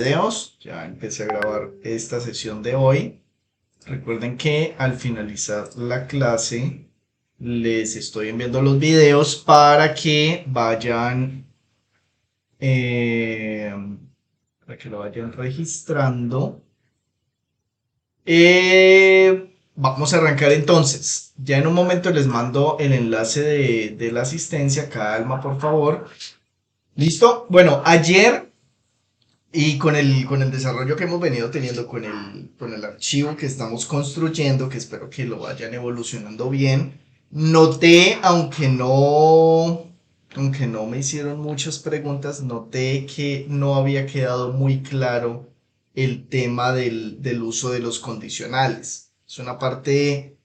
Videos, ya empecé a grabar esta sesión de hoy. Recuerden que al finalizar la clase les estoy enviando los videos para que vayan, eh, lo vayan registrando. Vamos a arrancar entonces. Ya en un momento les mando el enlace de la asistencia. Calma, por favor. ¿Listo? Bueno, ayer y con el desarrollo que hemos venido teniendo, con el archivo que estamos construyendo, que espero que lo vayan evolucionando bien, noté, aunque no me hicieron muchas preguntas, noté que no había quedado muy claro el tema del uso de los condicionales. Es una parte,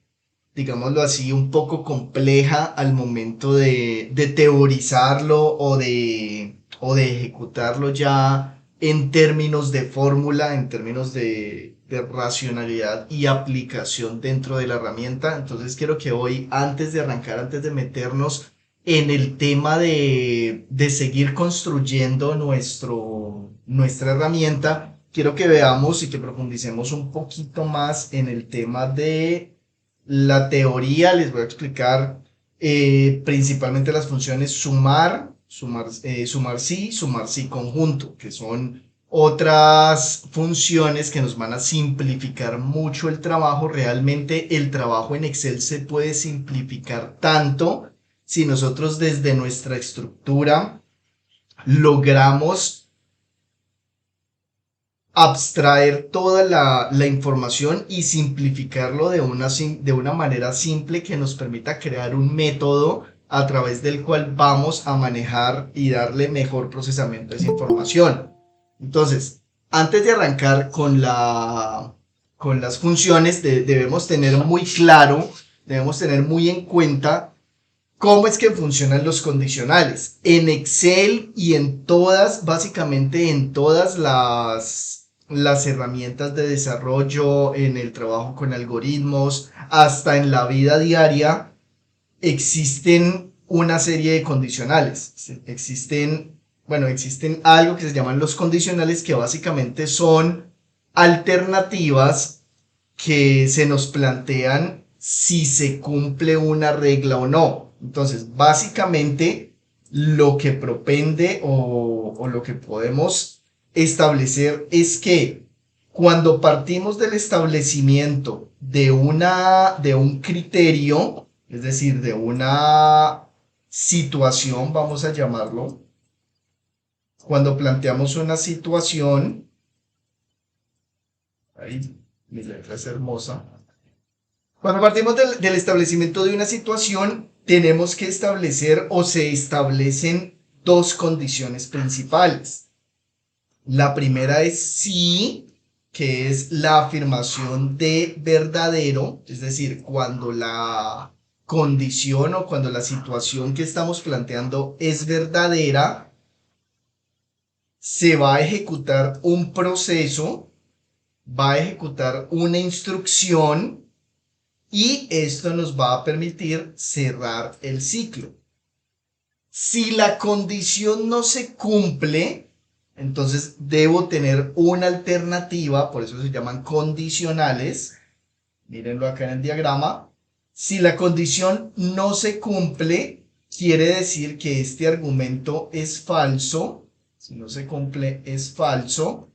digámoslo así, un poco compleja al momento de teorizarlo o de ejecutarlo ya en términos de fórmula, en términos de racionalidad y aplicación dentro de la herramienta. Entonces quiero que hoy, antes de arrancar, antes de meternos en el tema de seguir construyendo nuestra herramienta, quiero que veamos y que profundicemos un poquito más en el tema de la teoría. Les voy a explicar principalmente las funciones sumar sí conjunto, que son otras funciones que nos van a simplificar mucho el trabajo. Realmente el trabajo en Excel se puede simplificar tanto si nosotros desde nuestra estructura logramos abstraer toda la información y simplificarlo de una manera simple que nos permita crear un método a través del cual vamos a manejar y darle mejor procesamiento a esa información. Entonces, antes de arrancar con las funciones, debemos tener muy claro, debemos tener muy en cuenta cómo es que funcionan los condicionales. En Excel y básicamente en todas las herramientas de desarrollo, en el trabajo con algoritmos, hasta en la vida diaria, existen una serie de condicionales. Existen algo que se llaman los condicionales, que básicamente son alternativas que se nos plantean si se cumple una regla o no. Entonces, básicamente, lo que propende o lo que podemos establecer es que cuando partimos del establecimiento de un criterio, es decir, de una situación, vamos a llamarlo, cuando planteamos una situación, ahí mi letra es hermosa. Cuando partimos del establecimiento de una situación, tenemos que establecer o se establecen dos condiciones principales. La primera es sí, que es la afirmación de verdadero, es decir, cuando la condición o cuando la situación que estamos planteando es verdadera, se va a ejecutar un proceso, va a ejecutar una instrucción, y esto nos va a permitir cerrar el ciclo. Si la condición no se cumple, entonces debo tener una alternativa, por eso se llaman condicionales. Mírenlo acá en el diagrama. Si la condición no se cumple, quiere decir que este argumento es falso. Si no se cumple, es falso.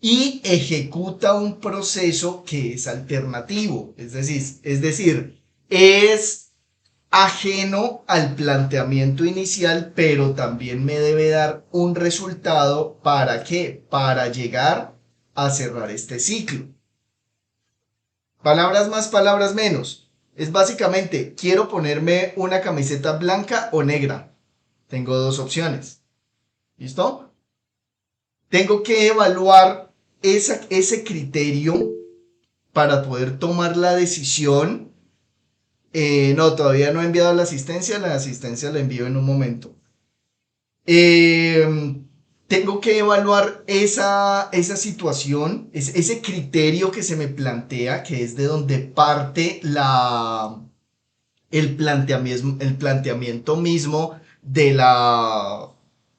Y ejecuta un proceso que es alternativo, es decir, es ajeno al planteamiento inicial, pero también me debe dar un resultado. ¿Para qué? Para llegar a cerrar este ciclo. Palabras más, palabras menos. Es básicamente, quiero ponerme una camiseta blanca o negra. Tengo dos opciones. ¿Listo? Tengo que evaluar ese criterio para poder tomar la decisión. No, todavía no he enviado la asistencia la envío en un momento. Tengo que evaluar esa situación, ese criterio que se me plantea, que es de donde parte el planteamiento mismo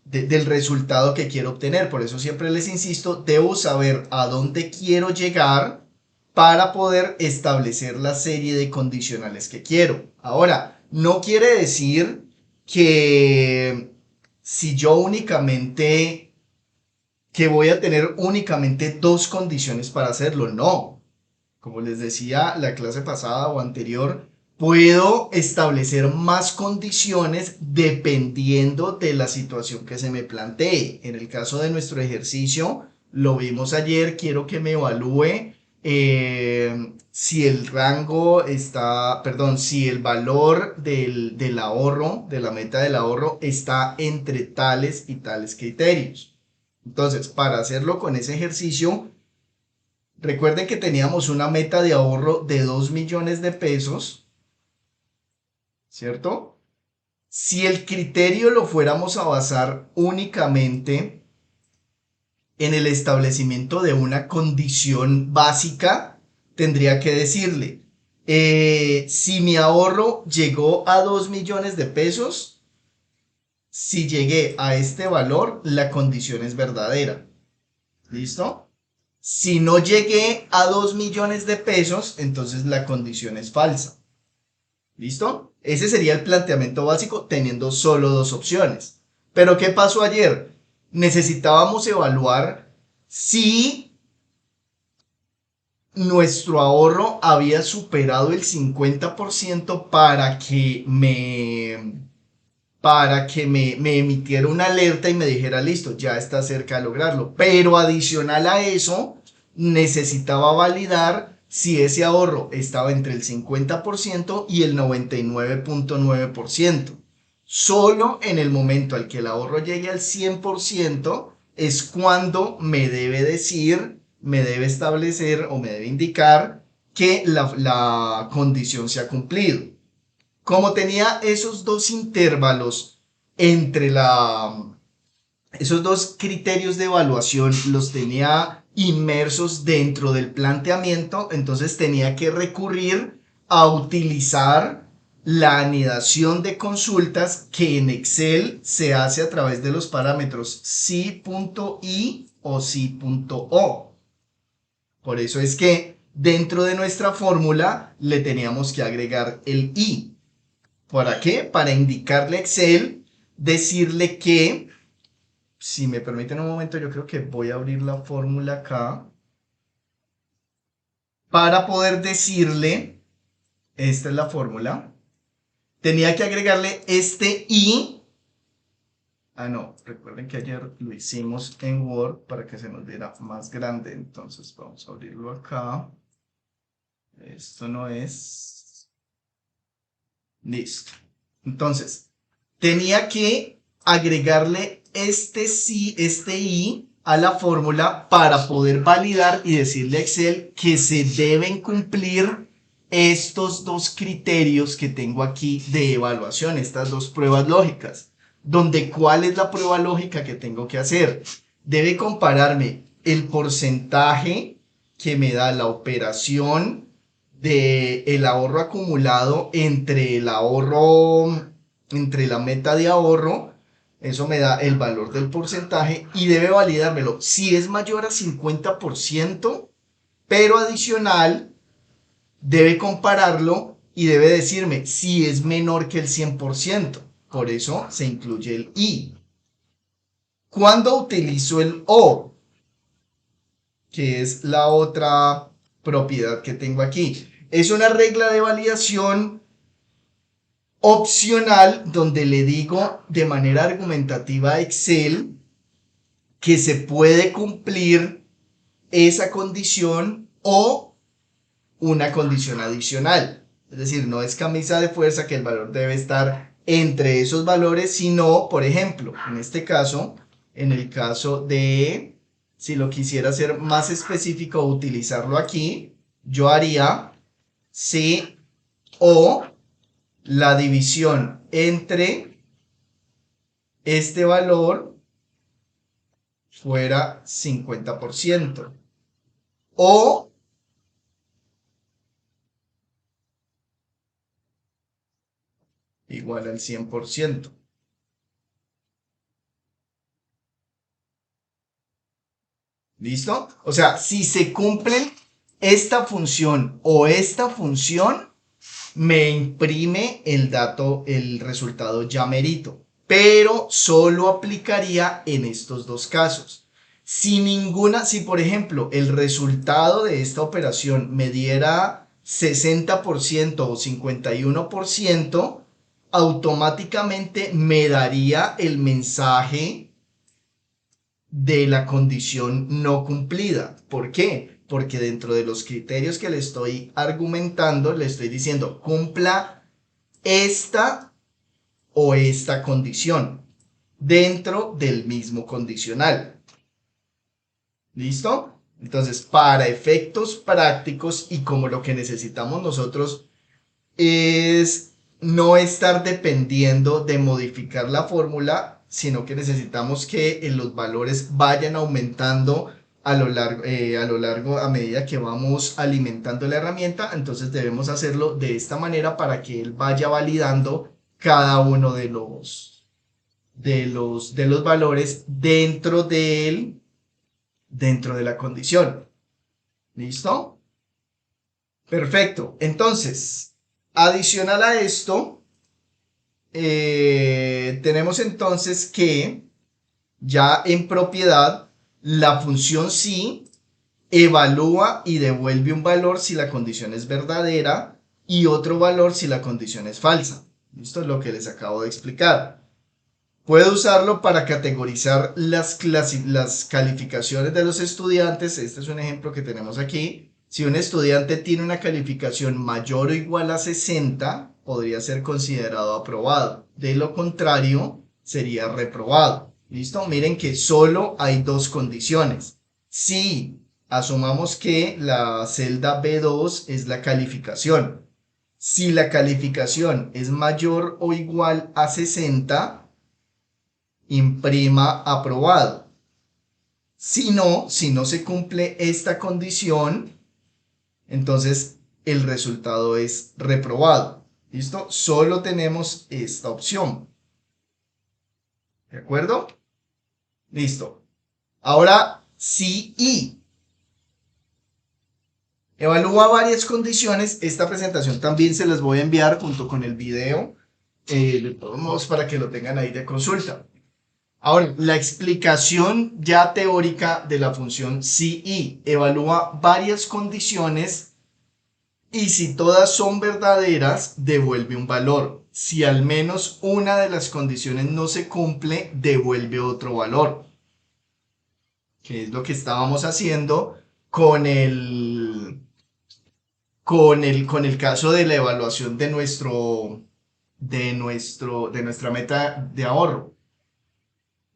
del resultado que quiero obtener. Por eso siempre les insisto, debo saber a dónde quiero llegar para poder establecer la serie de condicionales que quiero. Ahora, no quiere decir que si yo únicamente, que voy a tener únicamente dos condiciones para hacerlo. No. Como les decía la clase pasada o anterior, puedo establecer más condiciones dependiendo de la situación que se me plantee. En el caso de nuestro ejercicio, lo vimos ayer, quiero que me evalúe si el rango está, perdón, si el valor del ahorro, de la meta del ahorro, está entre tales y tales criterios. Entonces, para hacerlo con ese ejercicio, recuerden que teníamos una meta de ahorro de 2 millones de pesos, ¿cierto? Si el criterio lo fuéramos a basar únicamente en el establecimiento de una condición básica, tendría que decirle, si mi ahorro llegó a 2 millones de pesos, si llegué a este valor, la condición es verdadera. ¿Listo? Si no llegué a 2 millones de pesos, entonces la condición es falsa. ¿Listo? Ese sería el planteamiento básico teniendo solo dos opciones. Pero ¿qué pasó ayer? Necesitábamos evaluar si nuestro ahorro había superado el 50% para que me emitiera una alerta y me dijera, listo, ya está cerca de lograrlo. Pero adicional a eso, necesitaba validar si ese ahorro estaba entre el 50% y el 99.9%. Solo en el momento al que el ahorro llegue al 100% es cuando me debe decir, me debe establecer o me debe indicar que la condición se ha cumplido. Como tenía esos dos intervalos entre esos dos criterios de evaluación, los tenía inmersos dentro del planteamiento, entonces tenía que recurrir a utilizar la anidación de consultas que en Excel se hace a través de los parámetros si.i o si.o. Por eso es que dentro de nuestra fórmula le teníamos que agregar el i. ¿Para qué? Para indicarle a Excel, decirle que, si me permiten un momento, yo creo que voy a abrir la fórmula acá, para poder decirle, esta es la fórmula, tenía que agregarle este i, no, recuerden que ayer lo hicimos en Word para que se nos viera más grande, entonces vamos a abrirlo acá, esto no es, listo, entonces, tenía que agregarle este i a la fórmula para poder validar y decirle a Excel que se deben cumplir estos dos criterios que tengo aquí de evaluación, estas dos pruebas lógicas. Donde, ¿cuál es la prueba lógica que tengo que hacer? Debe compararme el porcentaje que me da la operación del ahorro acumulado entre el ahorro, entre la meta de ahorro, eso me da el valor del porcentaje y debe validármelo si es mayor a 50%, pero adicional debe compararlo y debe decirme si es menor que el 100%. Por eso se incluye el i. Cuando utilizo el o, que es la otra propiedad que tengo aquí, es una regla de validación opcional donde le digo de manera argumentativa a Excel que se puede cumplir esa condición o una condición adicional. Es decir, no es camisa de fuerza que el valor debe estar entre esos valores, sino, por ejemplo, en este caso, en el caso de, si lo quisiera hacer más específico, utilizarlo aquí, yo haría si o la división entre este valor fuera 50% o igual al 100%. ¿Listo? O sea, si se cumplen esta función o esta función, me imprime el dato, el resultado ya merito. Pero solo aplicaría en estos dos casos. Si por ejemplo el resultado de esta operación me diera 60% o 51%, automáticamente me daría el mensaje de la condición no cumplida. ¿Por qué? Porque dentro de los criterios que le estoy argumentando, le estoy diciendo cumpla esta o esta condición dentro del mismo condicional. ¿Listo? Entonces, para efectos prácticos y como lo que necesitamos nosotros es no estar dependiendo de modificar la fórmula, sino que necesitamos que los valores vayan aumentando a lo largo a medida que vamos alimentando la herramienta. Entonces debemos hacerlo de esta manera para que él vaya validando cada uno de los valores dentro de la condición. ¿Listo? Perfecto. Entonces, adicional a esto, tenemos entonces que ya en propiedad la función sí evalúa y devuelve un valor si la condición es verdadera y otro valor si la condición es falsa. Esto es lo que les acabo de explicar. Puedo usarlo para categorizar las calificaciones de los estudiantes. Este es un ejemplo que tenemos aquí. Si un estudiante tiene una calificación mayor o igual a 60, podría ser considerado aprobado. De lo contrario, sería reprobado. ¿Listo? Miren que solo hay dos condiciones. Si asumamos que la celda B2 es la calificación. Si la calificación es mayor o igual a 60, imprima aprobado. Si no se cumple esta condición, entonces el resultado es reprobado. ¿Listo? Solo tenemos esta opción. ¿De acuerdo? Listo. Ahora, si I evalúa varias condiciones, esta presentación también se las voy a enviar junto con el video, de todos modos para que lo tengan ahí de consulta. Ahora, la explicación ya teórica de la función si evalúa varias condiciones y si todas son verdaderas, devuelve un valor. Si al menos una de las condiciones no se cumple, devuelve otro valor. Que es lo que estábamos haciendo con el caso de la evaluación de nuestra meta de ahorro.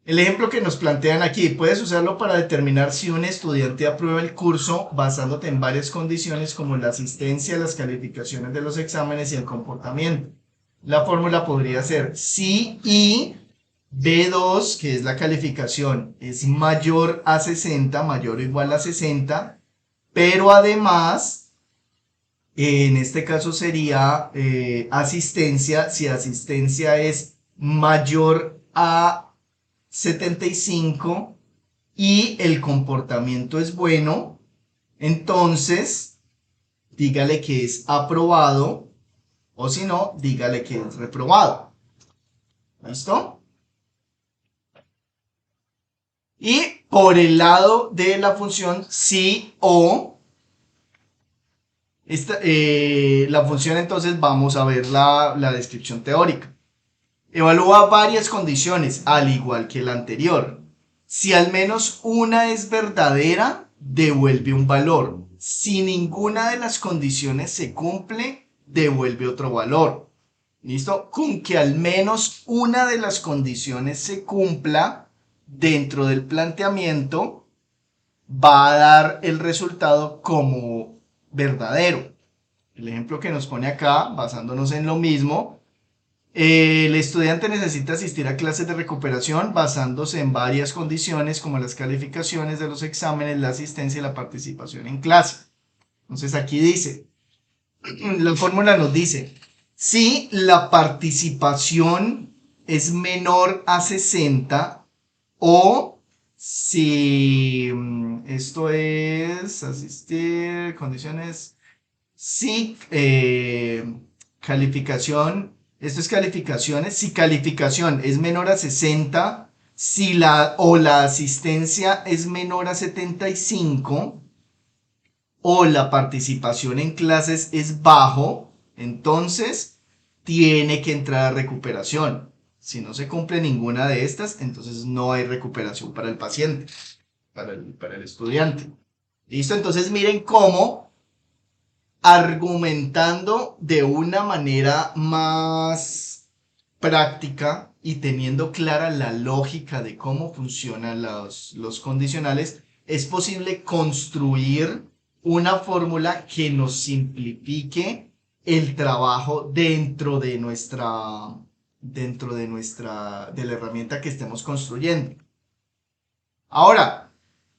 El ejemplo que nos plantean aquí, puedes usarlo para determinar si un estudiante aprueba el curso basándote en varias condiciones como la asistencia, las calificaciones de los exámenes y el comportamiento. La fórmula podría ser si I B2, que es la calificación, es mayor a 60, mayor o igual a 60, pero además, en este caso sería asistencia, si asistencia es mayor a 75 y el comportamiento es bueno, entonces dígale que es aprobado o si no, dígale que es reprobado. ¿Listo? Y por el lado de la función sí o, la función entonces vamos a ver la descripción teórica. Evalúa varias condiciones, al igual que la anterior. Si al menos una es verdadera, devuelve un valor. Si ninguna de las condiciones se cumple, devuelve otro valor. ¿Listo? Con que al menos una de las condiciones se cumpla dentro del planteamiento, va a dar el resultado como verdadero. El ejemplo que nos pone acá, basándonos en lo mismo, el estudiante necesita asistir a clases de recuperación basándose en varias condiciones como las calificaciones de los exámenes, la asistencia y la participación en clase. Entonces aquí dice, la fórmula nos dice, si la participación es menor a 60 o Si esto es asistir, condiciones, si calificación, esto es calificaciones, si calificación es menor a 60, si la asistencia es menor a 75 o la participación en clases es bajo, entonces tiene que entrar a recuperación. Si no se cumple ninguna de estas, entonces no hay recuperación para el paciente, para el estudiante. ¿Listo? Entonces miren cómo argumentando de una manera más práctica y teniendo clara la lógica de cómo funcionan los condicionales, es posible construir una fórmula que nos simplifique el trabajo de la herramienta que estemos construyendo. Ahora,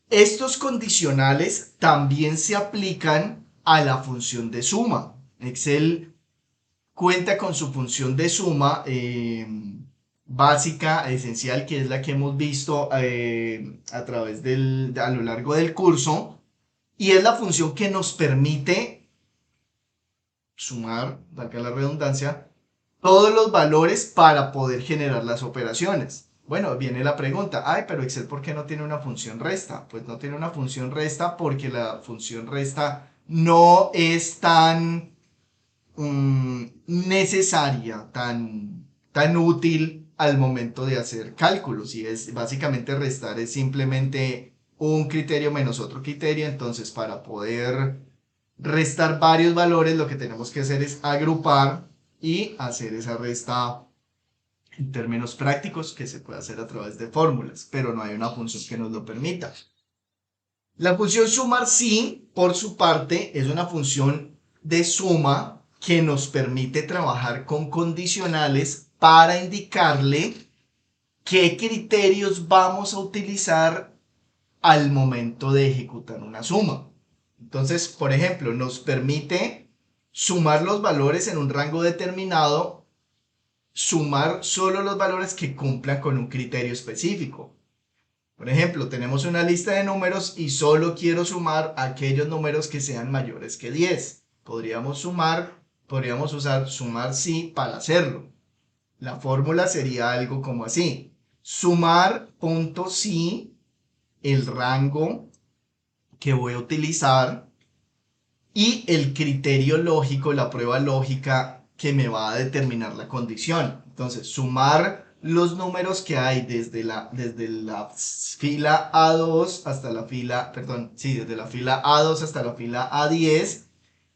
estos condicionales también se aplican a la función de suma. Excel cuenta con su función de suma básica, esencial, que es la que hemos visto a lo largo del curso, y es la función que nos permite sumar, valga la redundancia, todos los valores para poder generar las operaciones. Bueno, viene la pregunta, ay, pero Excel, ¿por qué no tiene una función resta? Pues no tiene una función resta porque la función resta no es tan necesaria, tan útil al momento de hacer cálculos. Y es básicamente restar es simplemente un criterio menos otro criterio. Entonces, para poder restar varios valores, lo que tenemos que hacer es agrupar y hacer esa resta en términos prácticos que se puede hacer a través de fórmulas, pero no hay una función que nos lo permita. La función sumar sí, por su parte, es una función de suma que nos permite trabajar con condicionales para indicarle qué criterios vamos a utilizar al momento de ejecutar una suma. Entonces, por ejemplo, nos permite sumar los valores en un rango determinado, sumar solo los valores que cumplan con un criterio específico. Por ejemplo, tenemos una lista de números y solo quiero sumar aquellos números que sean mayores que 10. Podríamos usar sumar sí para hacerlo. La fórmula sería algo como así. Sumar punto sí, el rango que voy a utilizar y el criterio lógico, la prueba lógica que me va a determinar la condición. Entonces, sumar los números que hay desde la fila A2 hasta la fila, perdón, sí, desde la fila A2 hasta la fila A10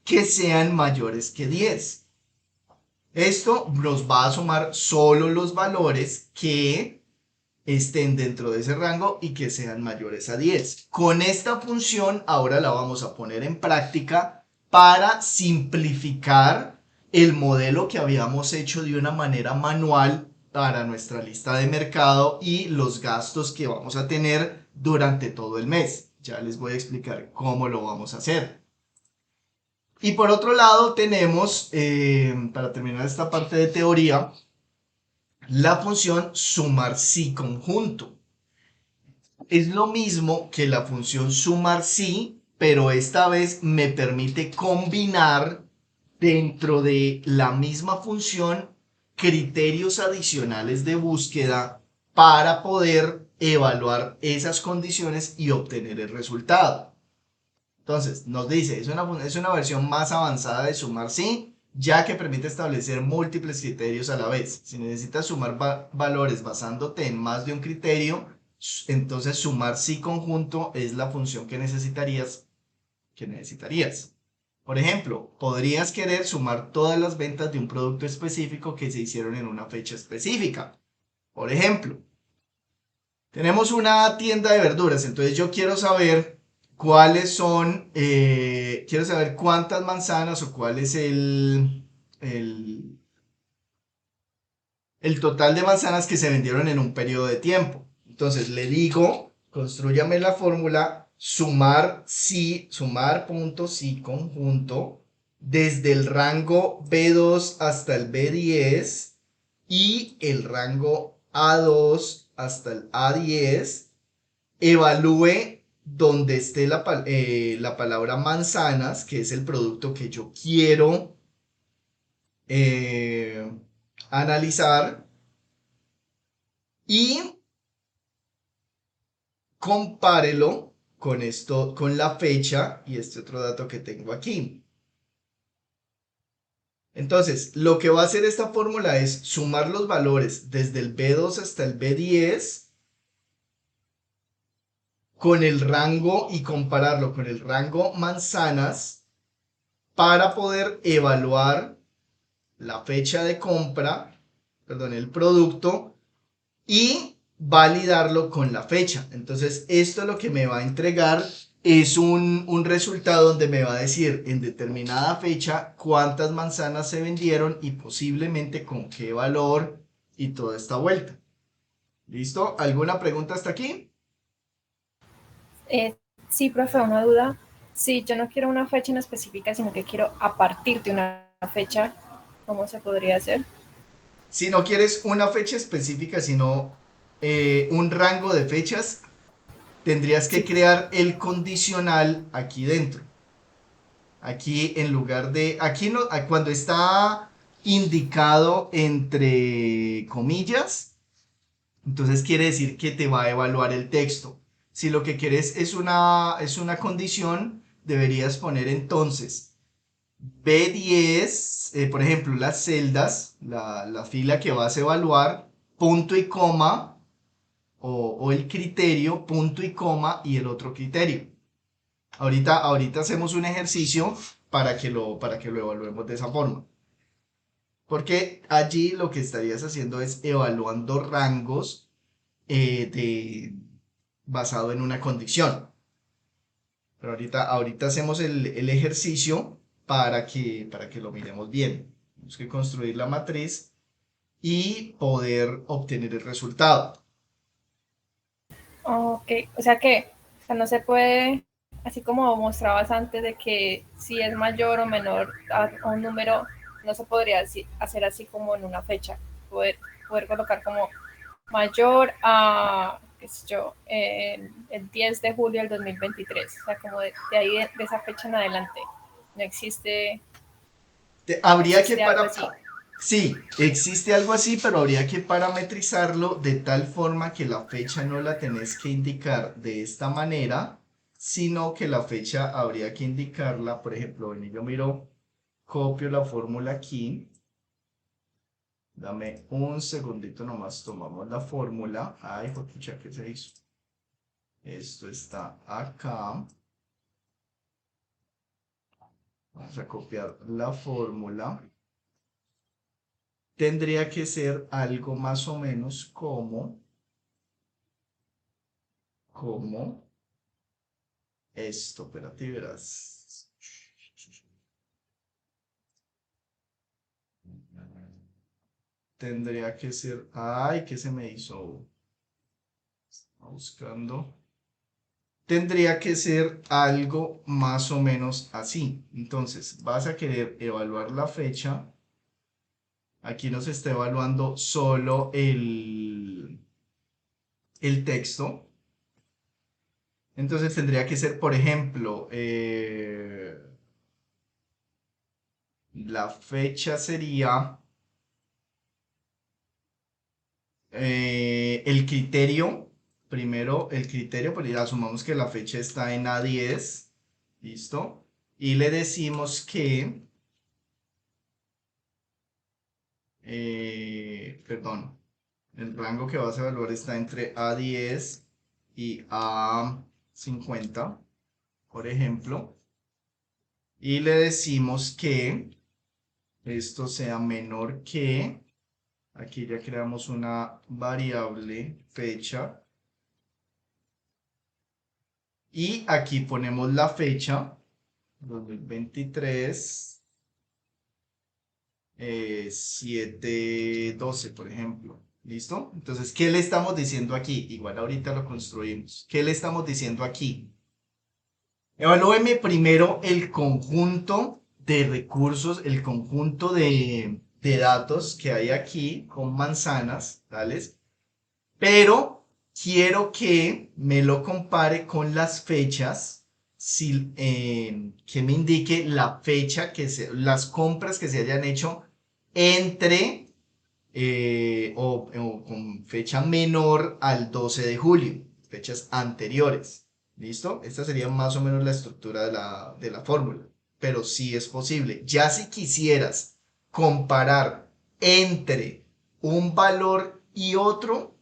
que sean mayores que 10. Esto nos va a sumar solo los valores que estén dentro de ese rango y que sean mayores a 10. Con esta función ahora la vamos a poner en práctica para simplificar el modelo que habíamos hecho de una manera manual para nuestra lista de mercado y los gastos que vamos a tener durante todo el mes. Ya les voy a explicar cómo lo vamos a hacer. Y por otro lado tenemos, para terminar esta parte de teoría, la función sumar sí conjunto. Es lo mismo que la función sumar sí, pero esta vez me permite combinar dentro de la misma función criterios adicionales de búsqueda para poder evaluar esas condiciones y obtener el resultado. Entonces, nos dice, es una versión más avanzada de sumar sí, ya que permite establecer múltiples criterios a la vez. Si necesitas sumar valores basándote en más de un criterio, entonces sumar sí conjunto es la función que necesitarías. Por ejemplo, podrías querer sumar todas las ventas de un producto específico que se hicieron en una fecha específica. Por ejemplo, tenemos una tienda de verduras, entonces yo quiero saber quiero saber cuántas manzanas o cuál es el, el total de manzanas que se vendieron en un periodo de tiempo. Entonces le digo, construyame la fórmula sumar punto sí conjunto desde el rango B2 hasta el B10 y el rango A2 hasta el A10 evalúe donde esté la palabra manzanas, que es el producto que yo quiero analizar, y compárelo con esto, con la fecha y este otro dato que tengo aquí. Entonces, lo que va a hacer esta fórmula es sumar los valores desde el B2 hasta el B10 con el rango y compararlo con el rango manzanas para poder evaluar la fecha de compra, perdón, el producto, y validarlo con la fecha. Entonces, esto lo que me va a entregar es un resultado donde me va a decir en determinada fecha cuántas manzanas se vendieron y posiblemente con qué valor y toda esta vuelta. ¿Listo? ¿Alguna pregunta hasta aquí? Sí, profe, una duda. Si yo no quiero una fecha en específica, sino que quiero a partir de una fecha, ¿cómo se podría hacer? Si no quieres una fecha específica, sino un rango de fechas, tendrías que Sí, crear el condicional aquí dentro. Aquí en lugar de, aquí no, cuando está indicado entre comillas, entonces quiere decir que te va a evaluar el texto. Si lo que quieres es una condición, deberías poner entonces B10, por ejemplo, las celdas, la fila que vas a evaluar, punto y coma, o el criterio, punto y coma, y el otro criterio. Ahorita hacemos un ejercicio para que lo evaluemos de esa forma. Porque allí lo que estarías haciendo es evaluando rangos basado en una condición. Pero ahorita hacemos el ejercicio para que lo miremos bien. Tenemos que construir la matriz y poder obtener el resultado. ok. O sea, no se puede, así como mostrabas antes, de que si es mayor o menor a un número, no se podría hacer así como en una fecha. Poder colocar como mayor a, qué sé yo, el 10 de julio del 2023. O sea, como de ahí, de esa fecha en adelante. No existe, Habría que existe algo así. Sí, existe algo así, pero habría que parametrizarlo de tal forma que la fecha no la tenés que indicar de esta manera, sino que la fecha habría que indicarla, por ejemplo, ven, yo miro, copio la fórmula aquí, dame un segundito nomás, tomamos la fórmula, ay, pucha, ¿qué se hizo? Esto está acá, vamos a copiar la fórmula. Tendría que ser algo más o menos como esto, espérate, verás. Tendría que ser, ay, ¿qué se me hizo? Buscando. Tendría que ser algo más o menos así. Entonces, vas a querer evaluar la fecha. Aquí nos está evaluando solo el texto. Entonces tendría que ser, por ejemplo, la fecha sería el criterio, primero el criterio, pues asumamos que la fecha está en A10, ¿listo? Y le decimos que, perdón, el rango que vas a evaluar está entre A10 y A50, por ejemplo. Y le decimos que esto sea menor que, aquí ya creamos una variable fecha. Y aquí ponemos la fecha, 2023, 7/12, por ejemplo. ¿Listo? Entonces, ¿qué le estamos diciendo aquí? Igual ahorita lo construimos. ¿Qué le estamos diciendo aquí? Evalúeme primero el conjunto de recursos, el conjunto de datos que hay aquí con manzanas, ¿tales? Pero quiero que me lo compare con las fechas, que me indique la fecha, las compras que se hayan hecho entre o con fecha menor al 12 de julio, fechas anteriores. ¿Listo? Esta sería más o menos la estructura de la fórmula, pero sí es posible. Ya si quisieras comparar entre un valor y otro,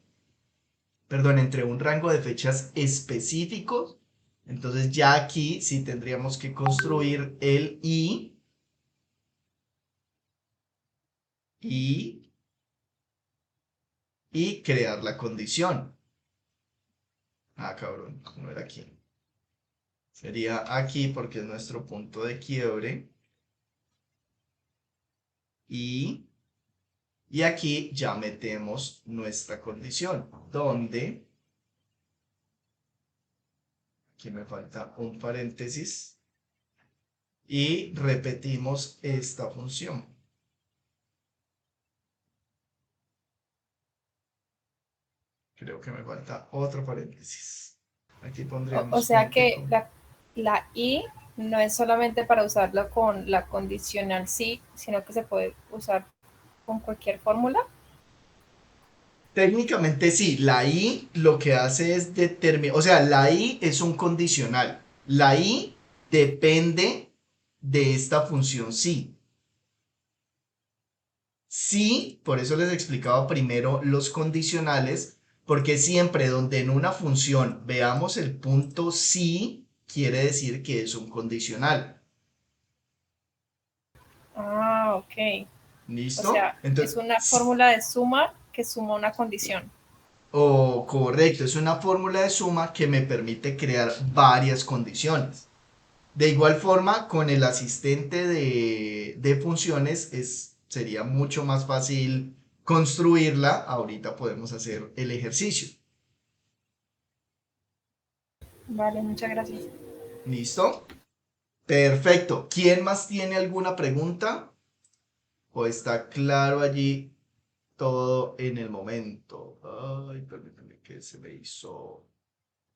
perdón, entre un rango de fechas específicos, entonces ya aquí sí tendríamos que construir el y, y crear la condición. Ah, cabrón, no era aquí. Sería aquí porque es nuestro punto de quiebre. Y, y aquí ya metemos nuestra condición, donde, aquí me falta un paréntesis, y repetimos esta función. Creo que me falta otro paréntesis. Aquí O pondríamos sea un que pico. la I no es solamente para usarlo con la condicional sí, sino que se puede usar con cualquier fórmula. Técnicamente sí, la i lo que hace es determinar, o sea, la i es un condicional. La i depende de esta función sí. Sí, por eso les explicaba primero los condicionales, porque siempre donde en una función veamos el punto sí, quiere decir que es un condicional. Ah, ok. O ¿Listo? sea, es una Entonces, fórmula de suma que suma una condición. o correcto, es una fórmula de suma que me permite crear varias condiciones. De igual forma, con el asistente de funciones sería mucho más fácil construirla. Ahorita podemos hacer el ejercicio. Vale, muchas gracias. ¿Listo? Perfecto. ¿Quién más tiene alguna pregunta? ¿O está claro allí todo en el momento? Ay, permítame que se me hizo.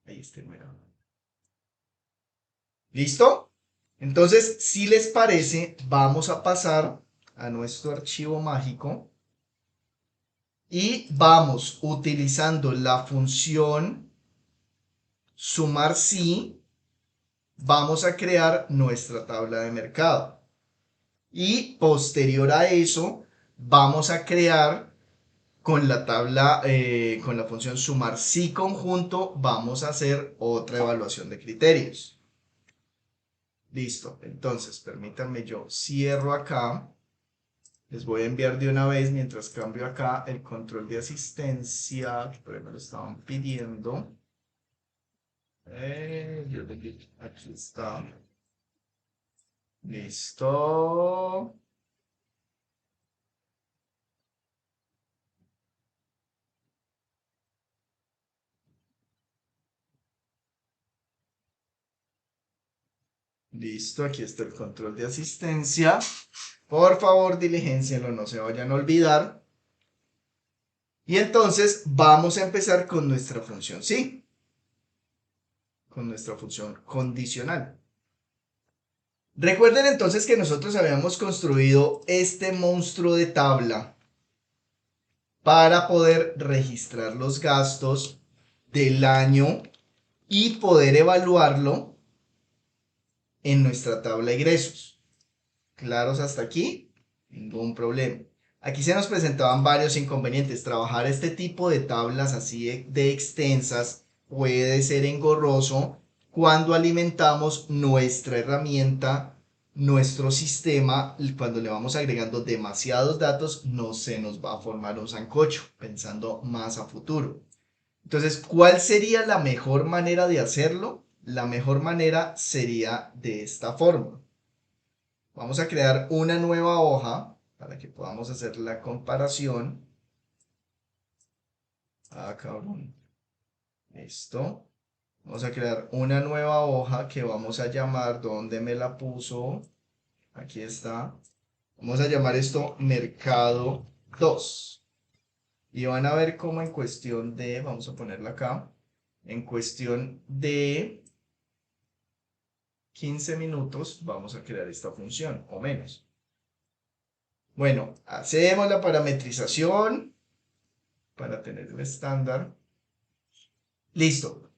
Ahí está, mira. ¿Listo? Entonces, si les parece, vamos a pasar a nuestro archivo mágico y vamos utilizando la función sumar si, vamos a crear nuestra tabla de mercado. Y posterior a eso, vamos a crear con la tabla, con la función sumar si conjunto, vamos a hacer otra evaluación de criterios. Listo, entonces permítanme yo cierro acá. Les voy a enviar de una vez mientras cambio acá el control de asistencia, que por ahí me lo estaban pidiendo. Aquí está. Listo. Listo, aquí está el control de asistencia. Por favor, diligencienlo, no se vayan a olvidar. Y entonces vamos a empezar con nuestra función sí, con nuestra función condicional. Recuerden entonces que nosotros habíamos construido este monstruo de tabla para poder registrar los gastos del año y poder evaluarlo en nuestra tabla de ingresos. ¿Claros hasta aquí? Ningún problema. Aquí se nos presentaban varios inconvenientes. Trabajar este tipo de tablas así de extensas puede ser engorroso cuando alimentamos nuestra herramienta, nuestro sistema, y cuando le vamos agregando demasiados datos, no se nos va a formar un sancocho, pensando más a futuro. Entonces, ¿cuál sería la mejor manera de hacerlo? La mejor manera sería de esta forma. Vamos a crear una nueva hoja para que podamos hacer la comparación. Ah, cabrón. Esto. Vamos a crear una nueva hoja que vamos a llamar, ¿dónde me la puso? Aquí está. Vamos a llamar esto mercado 2. Y van a ver cómo en cuestión de, vamos a ponerla acá, en cuestión de 15 minutos vamos a crear esta función o menos. Bueno, hacemos la parametrización para tener el estándar. Listo.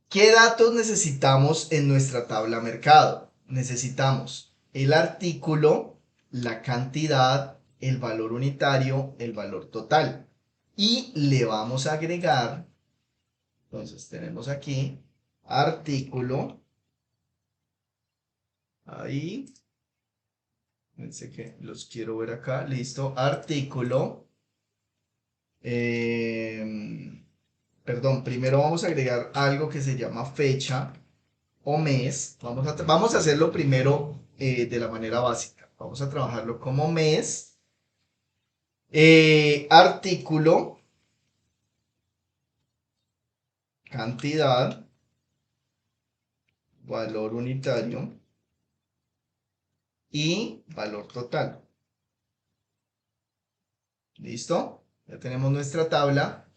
¿Qué datos necesitamos en nuestra tabla mercado? Necesitamos el artículo, la cantidad, el valor unitario, el valor total. Y le vamos a agregar, entonces tenemos aquí, artículo, ahí, pensé que los quiero ver acá, listo, artículo, perdón, primero vamos a agregar algo que se llama fecha o mes. Vamos a hacerlo primero de la manera básica. Vamos a trabajarlo como mes. Artículo, cantidad, valor unitario y valor total. ¿Listo? Ya tenemos nuestra tabla.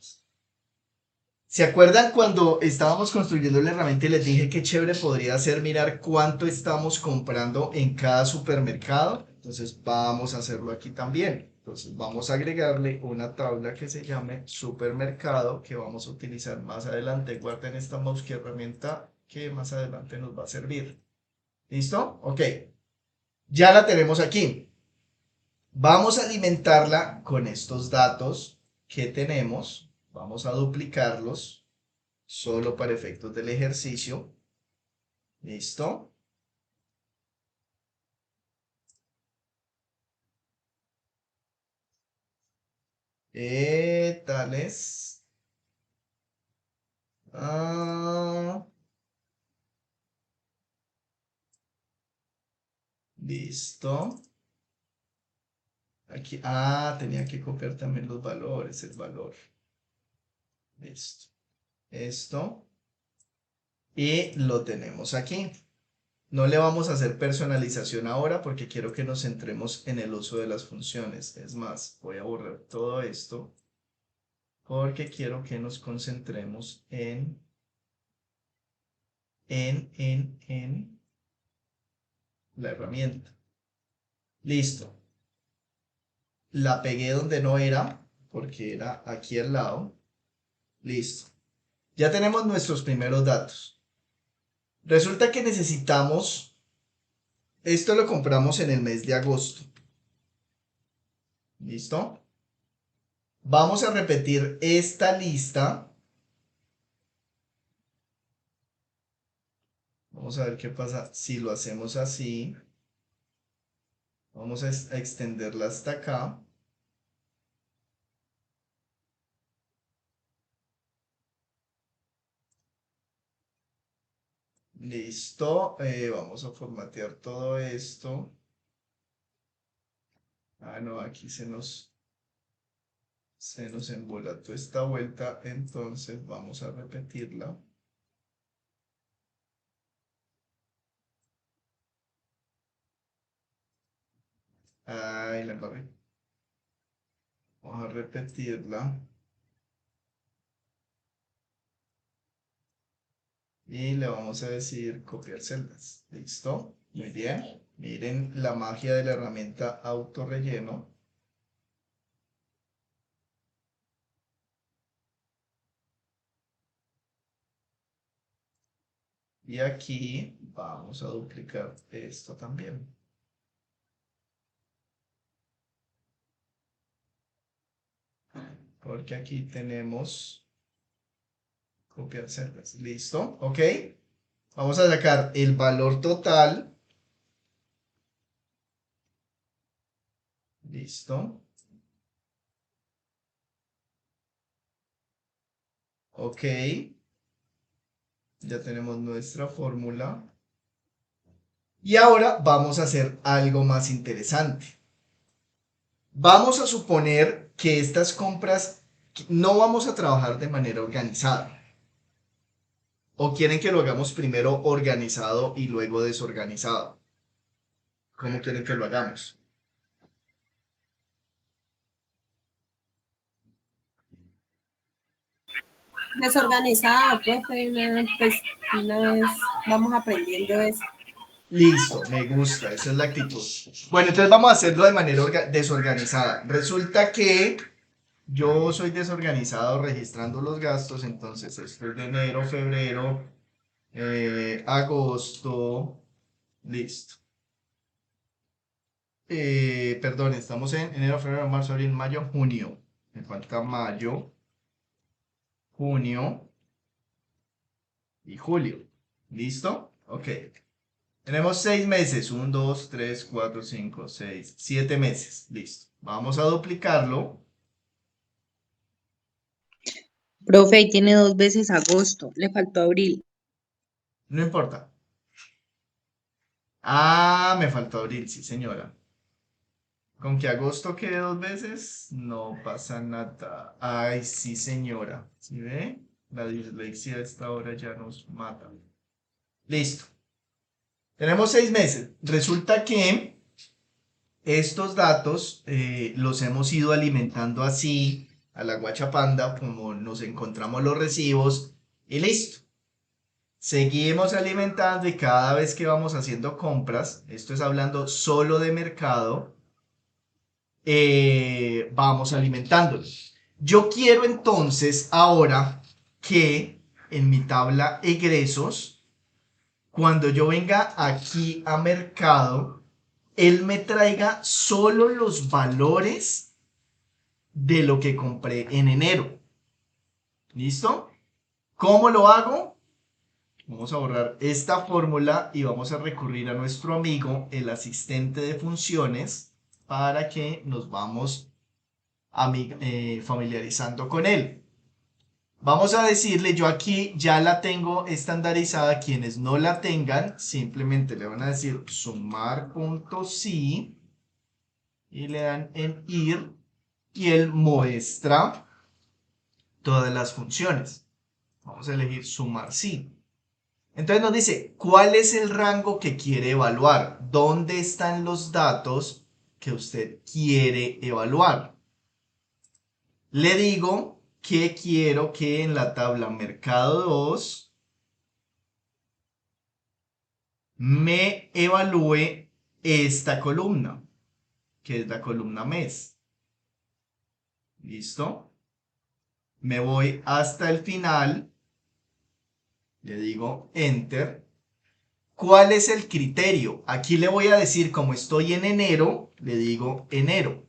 ¿Se acuerdan cuando estábamos construyendo la herramienta y les dije que chévere podría ser mirar cuánto estamos comprando en cada supermercado? Entonces vamos a hacerlo aquí también. Entonces vamos a agregarle una tabla que se llame supermercado que vamos a utilizar más adelante. Guarden esta mouse que herramienta que más adelante nos va a servir. ¿Listo? Ok. Ya la tenemos aquí. Vamos a alimentarla con estos datos que tenemos. Vamos a duplicarlos solo para efectos del ejercicio. ¿Listo? Tales. Listo. Aquí, tenía que copiar también los valores, el valor. Listo. Esto. Y lo tenemos aquí. No le vamos a hacer personalización ahora porque quiero que nos centremos en el uso de las funciones. Es más, voy a borrar todo esto porque quiero que nos concentremos en la herramienta. Listo. La pegué donde no era, porque era aquí al lado. Listo. Ya tenemos nuestros primeros datos. Resulta que necesitamos, esto lo compramos en el mes de agosto. ¿Listo? Vamos a repetir esta lista. Vamos a ver qué pasa si lo hacemos así. Vamos a extenderla hasta acá. Listo. Vamos a formatear todo esto. No, aquí se nos embolató esta vuelta, entonces vamos a repetirla. Ay, la embarré. Vamos a repetirla. Y le vamos a decir copiar celdas. ¿Listo? Muy bien. Miren la magia de la herramienta autorrelleno. Y aquí vamos a duplicar esto también. Porque aquí tenemos copiar celdas. ¿Listo? ¿Ok? Vamos a sacar el valor total. Listo. Ok. Ya tenemos nuestra fórmula. Y ahora vamos a hacer algo más interesante. Vamos a suponer que estas compras no vamos a trabajar de manera organizada. ¿O quieren que lo hagamos primero organizado y luego desorganizado? ¿Cómo quieren que lo hagamos? Desorganizado, profe, pues una vez vamos aprendiendo eso. Listo, me gusta, esa es la actitud. Bueno, entonces vamos a hacerlo de manera desorganizada. Resulta que yo soy desorganizado registrando los gastos, entonces esto es de enero, febrero, agosto, listo. Perdón, estamos en enero, febrero, marzo, abril, mayo, junio. Me falta mayo, junio y julio. ¿Listo? Ok. Tenemos 6 meses. 1, 2, 3, 4, 5, 6, 7 meses. Listo. Vamos a duplicarlo. Profe, ahí tiene 2 veces agosto, le faltó abril. No importa. Ah, me faltó abril, sí, señora. ¿Con que agosto quede 2 veces? No pasa nada. Ay, sí, señora. ¿Sí ve? La dislexia a esta hora ya nos mata. Listo. Tenemos 6 meses. Resulta que estos datos los hemos ido alimentando así a la guachapanda, como nos encontramos los recibos, y listo. Seguimos alimentando y cada vez que vamos haciendo compras, esto es hablando solo de mercado, vamos alimentándolo. Yo quiero entonces ahora que en mi tabla egresos, cuando yo venga aquí a mercado, él me traiga solo los valores de lo que compré en enero. ¿Listo? ¿Cómo lo hago? Vamos a borrar esta fórmula y vamos a recurrir a nuestro amigo, el asistente de funciones, para que nos vamos familiarizando con él. Vamos a decirle, yo aquí ya la tengo estandarizada, quienes no la tengan, simplemente le van a decir sumar.si y le dan en ir y él muestra todas las funciones. Vamos a elegir sumar sí. Entonces nos dice, ¿cuál es el rango que quiere evaluar? ¿Dónde están los datos que usted quiere evaluar? Le digo que quiero que en la tabla Mercado 2 me evalúe esta columna, que es la columna mes. ¿Listo? Me voy hasta el final, le digo Enter. ¿Cuál es el criterio? Aquí le voy a decir, como estoy en enero, le digo enero.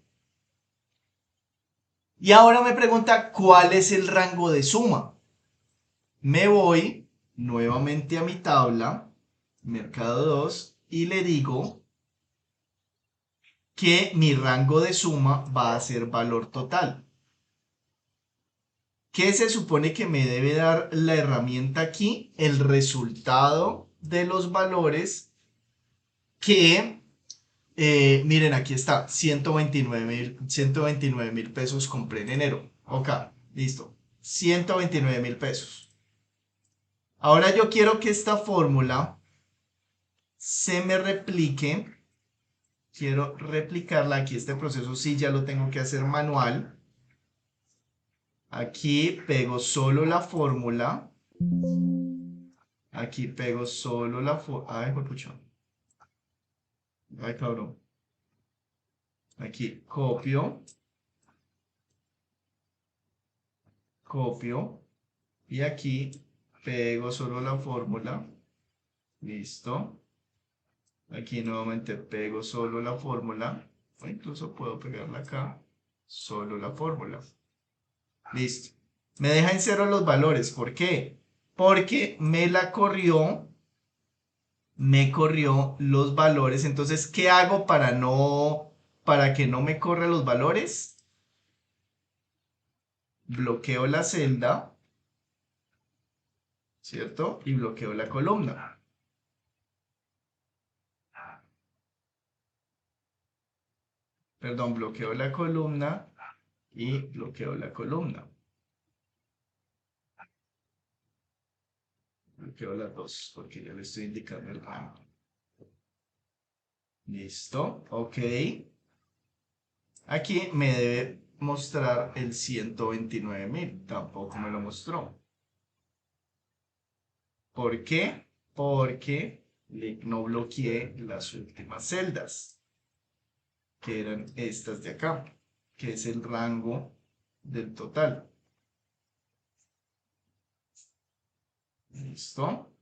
Y ahora me pregunta, ¿cuál es el rango de suma? Me voy nuevamente a mi tabla, Mercado 2, y le digo que mi rango de suma va a ser valor total. ¿Qué se supone que me debe dar la herramienta aquí? El resultado de los valores que, miren, aquí está, 129,000 pesos compré en enero. Ok, listo, 129,000 pesos. Ahora yo quiero que esta fórmula se me replique. Quiero replicarla. Aquí este proceso sí ya lo tengo que hacer manual. Aquí pego solo la fórmula. Aquí pego solo la fórmula. Ay, pucha. Ay, cabrón. Aquí copio. Copio. Y aquí pego solo la fórmula. Listo. Aquí nuevamente pego solo la fórmula. O incluso puedo pegarla acá. Solo la fórmula. Listo. Me deja en cero los valores. ¿Por qué? Porque me corrió los valores. Entonces, ¿qué hago para que no me corra los valores? Bloqueo la celda, ¿cierto? Y bloqueo la columna. Perdón, bloqueo la columna y bloqueo la columna. Bloqueo las dos porque ya le estoy indicando el rango. Listo, ok. Aquí me debe mostrar el 129,000. Tampoco me lo mostró. ¿Por qué? Porque no bloqueé las últimas celdas, que eran estas de acá, que es el rango del total. ¿Listo?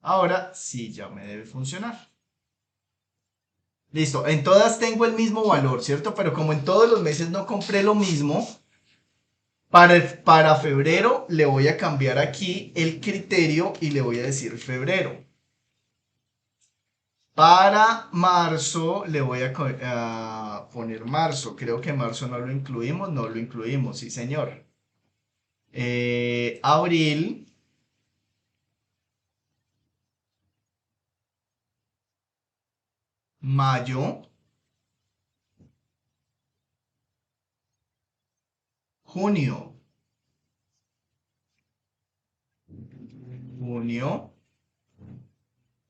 Ahora sí ya me debe funcionar. Listo, en todas tengo el mismo valor, ¿cierto? Pero como en todos los meses no compré lo mismo, para febrero le voy a cambiar aquí el criterio y le voy a decir febrero. Para marzo le voy a poner marzo. Creo que marzo no lo incluimos. No lo incluimos, sí señor. Abril. Mayo. Junio. Junio.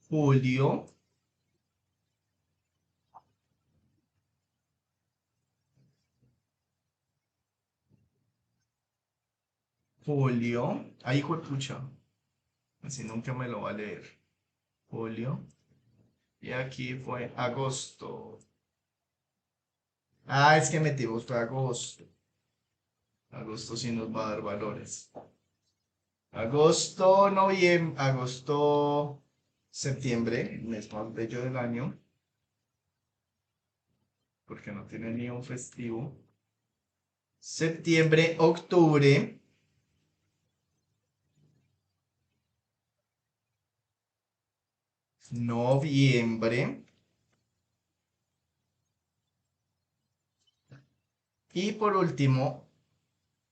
Julio. Julio. Ahí fue pucha. Así nunca me lo va a leer. Julio. Y aquí fue agosto. Ah, es que metimos fue agosto. Agosto sí nos va a dar valores. Agosto, noviembre, agosto, septiembre, mes más bello del año. Porque no tiene ni un festivo. Septiembre, octubre. Noviembre. Y por último,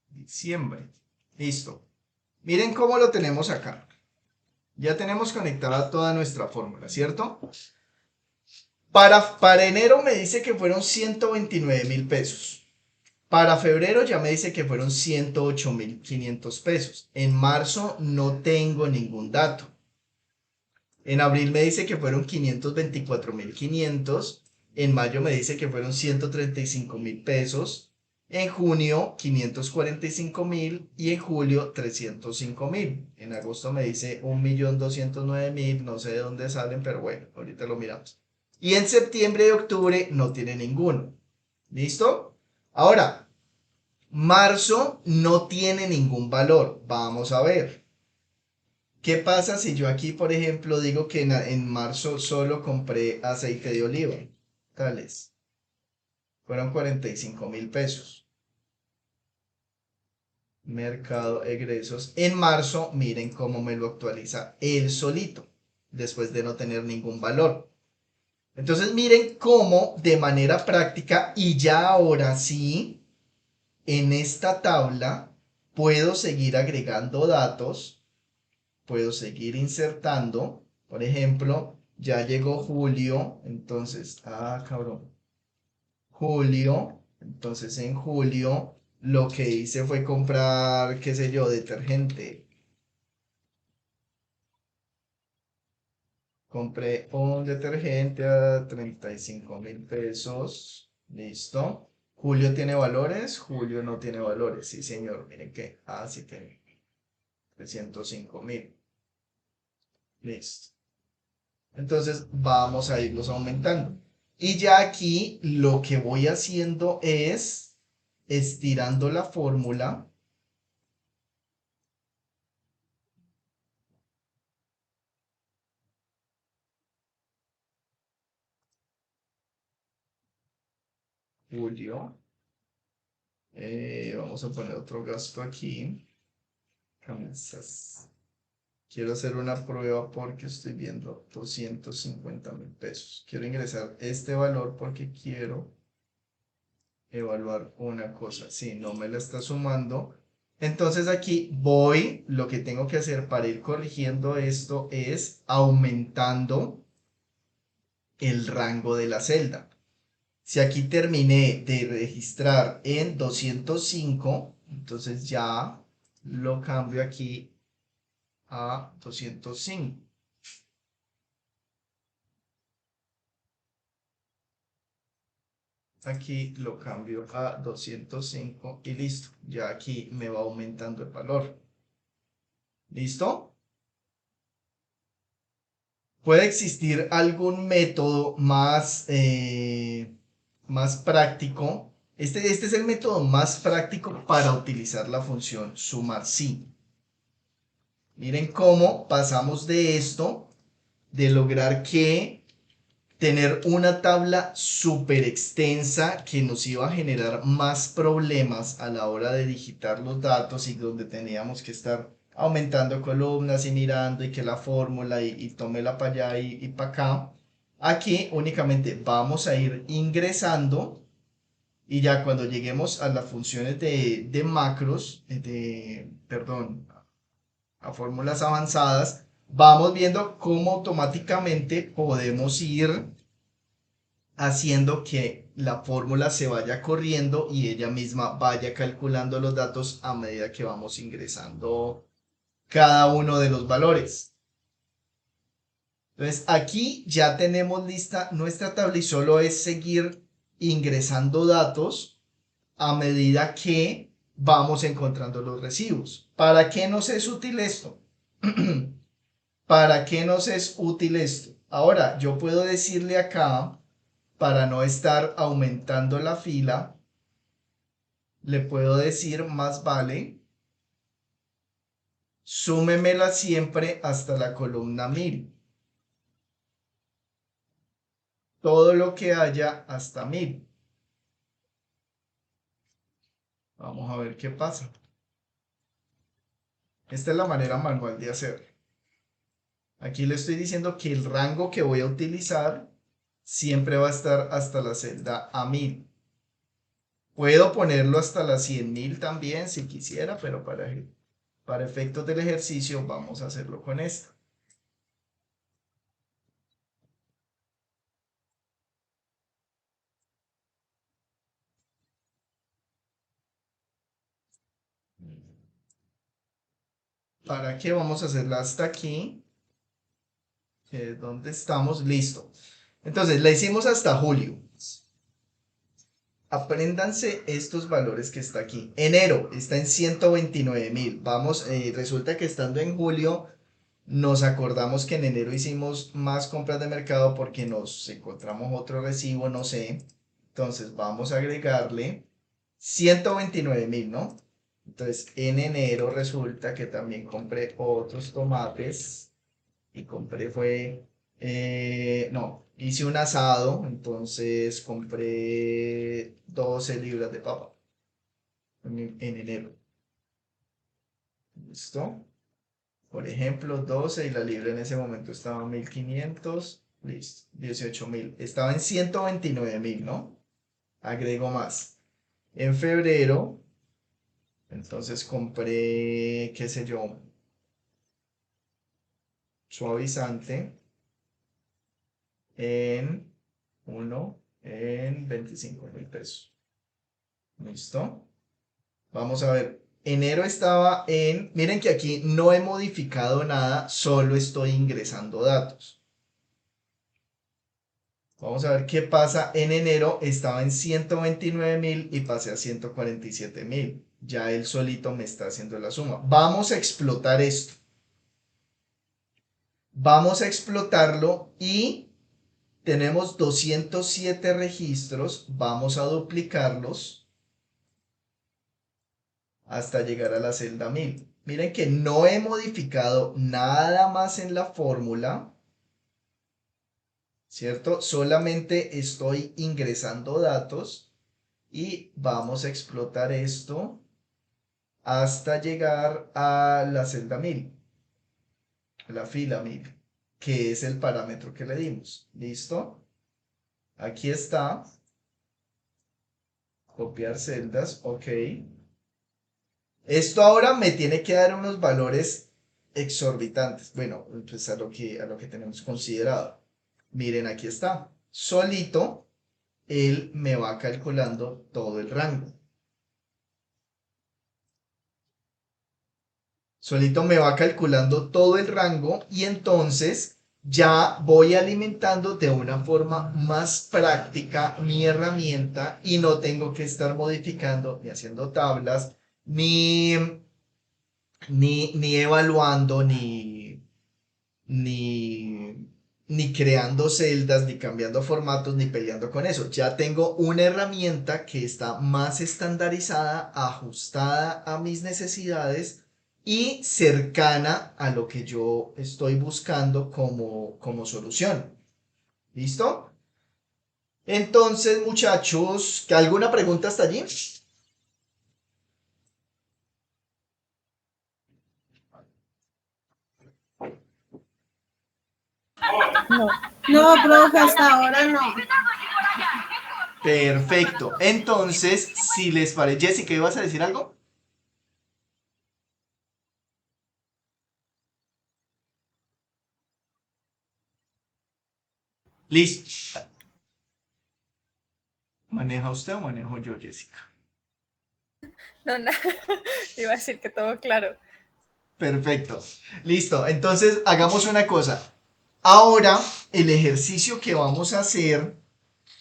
diciembre. Listo. Miren cómo lo tenemos acá. Ya tenemos conectada toda nuestra fórmula, ¿cierto? Para enero me dice que fueron 129.000 pesos. Para febrero ya me dice que fueron 108.500 pesos. En marzo no tengo ningún dato. En abril me dice que fueron 524.500. En mayo me dice que fueron 135.000 pesos. En junio 545.000 y en julio 305.000. En agosto me dice 1.209.000. No sé de dónde salen, pero bueno, ahorita lo miramos. Y en septiembre y octubre no tiene ninguno. ¿Listo? Ahora, marzo no tiene ningún valor. Vamos a ver. ¿Qué pasa si yo aquí, por ejemplo, digo que en marzo solo compré aceite de oliva? Tales. Fueron 45.000 pesos. Mercado egresos. En marzo, miren cómo me lo actualiza él solito, después de no tener ningún valor. Entonces, miren cómo de manera práctica y ya ahora sí, en esta tabla, puedo seguir agregando datos, puedo seguir insertando. Por ejemplo, ya llegó julio, entonces, cabrón. Julio, entonces en julio lo que hice fue comprar, qué sé yo, detergente. Compré un detergente a 35.000 pesos. Listo. Julio tiene valores, julio no tiene valores. Sí, señor, miren que, sí tiene 305.000. Listo. Entonces vamos a irlos aumentando. Y ya aquí lo que voy haciendo es estirando la fórmula. Julio. Vamos a poner otro gasto aquí. Camisas. Quiero hacer una prueba porque estoy viendo 250.000 pesos. Quiero ingresar este valor porque quiero evaluar una cosa. Si no me la está sumando. Entonces aquí voy, lo que tengo que hacer para ir corrigiendo esto es aumentando el rango de la celda. Si aquí terminé de registrar en 205, entonces ya lo cambio aquí a 205. Aquí lo cambio a 205 y listo. Ya aquí me va aumentando el valor. ¿Listo? ¿Puede existir algún método más práctico? Este es el método más práctico para utilizar la función sumar, sí. Miren cómo pasamos de esto, de lograr que tener una tabla súper extensa que nos iba a generar más problemas a la hora de digitar los datos y donde teníamos que estar aumentando columnas y mirando y que la fórmula y tómela para allá y para acá. Aquí únicamente vamos a ir ingresando y ya cuando lleguemos a las funciones de macros, perdón, a fórmulas avanzadas, vamos viendo cómo automáticamente podemos ir haciendo que la fórmula se vaya corriendo y ella misma vaya calculando los datos a medida que vamos ingresando cada uno de los valores. Entonces aquí ya tenemos lista nuestra tabla y solo es seguir ingresando datos a medida que vamos encontrando los recibos. ¿Para qué nos es útil esto? ¿Para qué nos es útil esto? Ahora, yo puedo decirle acá, para no estar aumentando la fila, le puedo decir más vale, súmemela siempre hasta la columna 1000. Todo lo que haya hasta 1000. Vamos a ver qué pasa. Esta es la manera manual de hacerlo. Aquí le estoy diciendo que el rango que voy a utilizar siempre va a estar hasta la celda A1000. Puedo ponerlo hasta las 100.000 también si quisiera, pero para efectos del ejercicio vamos a hacerlo con esto. ¿Para qué vamos a hacerla hasta aquí? ¿Dónde estamos? Listo. Entonces, la hicimos hasta julio. Apréndanse estos valores que está aquí. Enero está en 129.000. Vamos, resulta que estando en julio, nos acordamos que en enero hicimos más compras de mercado porque nos encontramos otro recibo, no sé. Entonces, vamos a agregarle 129.000, ¿no? Entonces, en enero resulta que también compré otros tomates y compré no, hice un asado, entonces compré 12 libras de papa en enero. ¿Listo? Por ejemplo, 12 y la libra en ese momento estaba en 1.500, listo, 18.000. Estaba en 129.000, ¿no? Agrego más. En febrero, entonces compré, qué sé yo, suavizante en 25.000 pesos. ¿Listo? Vamos a ver. Enero estaba en, miren que aquí no he modificado nada, solo estoy ingresando datos. Vamos a ver qué pasa. En enero estaba en 129.000 y pasé a 147.000. Ya él solito me está haciendo la suma. Vamos a explotar esto. Vamos a explotarlo y tenemos 207 registros. Vamos a duplicarlos hasta llegar a la celda 1000. Miren que no he modificado nada más en la fórmula, ¿cierto? Solamente estoy ingresando datos y vamos a explotar esto hasta llegar a la celda 1000, la fila 1000, que es el parámetro que le dimos. ¿Listo? Aquí está. Copiar celdas, ok. Esto ahora me tiene que dar unos valores exorbitantes. Bueno, pues a lo que tenemos considerado. Miren, aquí está. Solito, él me va calculando todo el rango. Solito me va calculando todo el rango y entonces ya voy alimentando de una forma más práctica mi herramienta y no tengo que estar modificando ni haciendo tablas, ni evaluando, ni ni creando celdas, ni cambiando formatos, ni peleando con eso. Ya tengo una herramienta que está más estandarizada, ajustada a mis necesidades y cercana a lo que yo estoy buscando como solución. ¿Listo? Entonces, muchachos, ¿alguna pregunta hasta allí? No. No, profe, hasta ahora no. Perfecto. Entonces, si les parece, Jessica, ¿ibas a decir algo? Listo. ¿Maneja usted o manejo yo, Jessica? No, no. Iba a decir que todo claro. Perfecto. Listo. Entonces, hagamos una cosa. Ahora, el ejercicio que vamos a hacer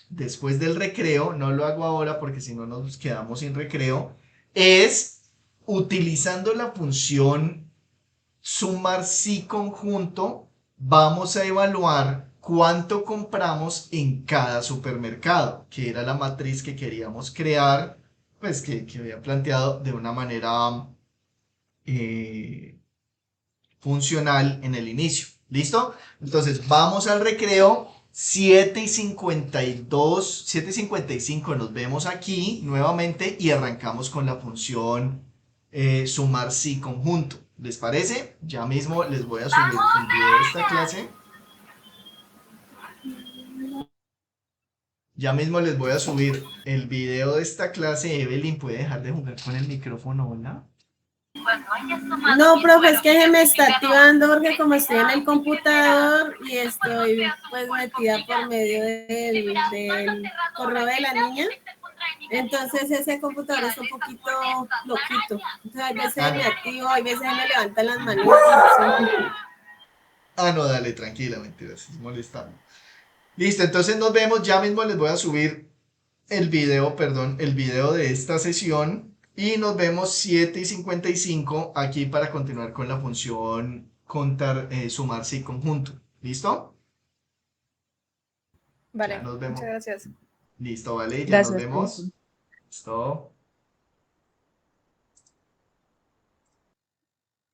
después del recreo, no lo hago ahora porque si no nos quedamos sin recreo, es utilizando la función sumar sí conjunto, vamos a evaluar cuánto compramos en cada supermercado, que era la matriz que queríamos crear, pues que había planteado de una manera eh, funcional en el inicio. ¿Listo? Entonces vamos al recreo. 7:52, 7:55 nos vemos aquí nuevamente y arrancamos con la función sumar sí conjunto. ¿Les parece? Ya mismo les voy a subir el video de esta clase. Ya mismo les voy a subir el video de esta clase. Evelyn, ¿puede dejar de jugar con el micrófono, hola? No, profe, es que se me está activando porque como estoy en el computador y estoy pues metida por medio del correo de la niña, entonces ese computador es un poquito loquito. Entonces a veces me activo, a veces me levantan las manitas. Ah, no, dale, tranquila, mentiras, es molestando. Listo, entonces nos vemos. Ya mismo les voy a subir el video, perdón, el video de esta sesión. Y nos vemos 7:55 aquí para continuar con la función contar, sumarse y conjunto. ¿Listo? Ya Vale, nos muchas vemos. gracias. Listo, vale, ya nos Gracias, profe. vemos. Listo.